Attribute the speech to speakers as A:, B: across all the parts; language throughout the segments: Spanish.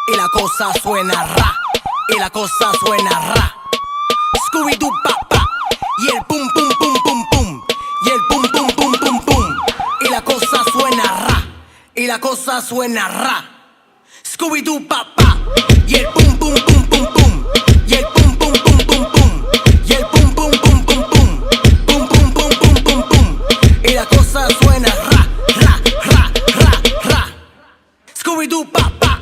A: y la cosa suena ra, y la cosa suena ra. Scooby-Doo pa pa, y el pum pum pum pum pum, y el pum pum pum pum pum, y la cosa suena ra, y la cosa suena ra. Scooby-Doo pa pa, y el pum pum pum pum pum, y el pum pum pum pum pum, y el pum pum pum pum pum, pum pum pum pum pum pum, y la cosa suena ra, ra, ra, ra, ra. Scooby-Doo pa pa,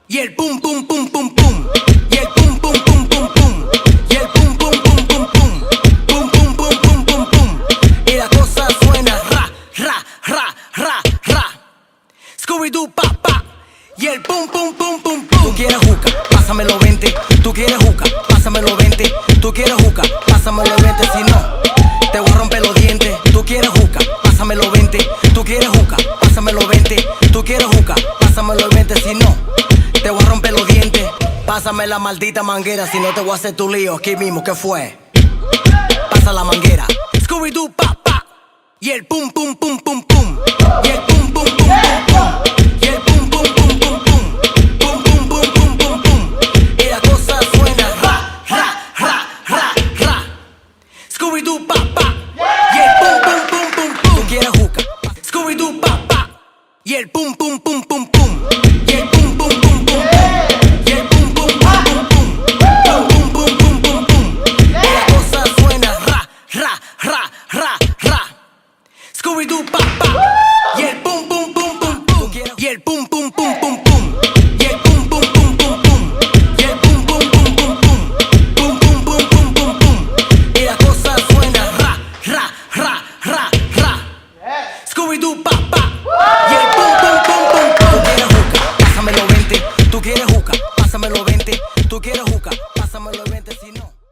A: y el pum pum pum pum pum, y el pum pum pum pum pum, y el pum pum pum pum pum, pum pum pum pum pum pum, y la cosa suena ra, ra, ra, ra, ra. Scooby-Doo pa pa, y el pum pum pum pum pum. Tú quieres juca, pásamelo 20. Tú quieres juca, pásamelo 20. Tú quieres juca, pásamelo 20. Si no, te voy a romper los dientes. Tú quieres juca, pásamelo 20. Tú quieres juca, pásamelo 20. Tú quieres juca, pásamelo 20. Si no, te voy a romper los dientes. Pásame la maldita manguera, si no te voy a hacer tu lío aquí mismo. ¿Qué fue? Pasa la manguera. Scooby-Doo pa pa, y el pum pum pum pum pum, y el pum pum pum pum pum, y el pum pum pum pum pum, pum pum pum pum pum pum, y la cosa suena ra, ra, ra, ra, ra. Scooby-Doo pa pa, y el pum pum pum pum pum. Tú quieres juca, Scooby-Doo pa pa, y el pum pum pum pum pum, y el pum pum pum pum pum, y el pum pum pum pum pum, pum pum pum pum pum pum, y la cosa suena ra, ra, ra, ra, ra. Scooby-Doo pa pa, y el pum pum pum pum pum, y el pum pum pum pum pum, y el pum pum pum pum pum, y el pum pum pum pum pum, pum pum pum pum pum pum, y la cosa suena ra, ra, ra, ra, ra. Scooby-Doo pa pa, y el pum pum pum pum pum. Tú quieres juca, pásamelo 20. Tú quieres juca, pásamelo 20. Tú quieres juca, pásamelo 20.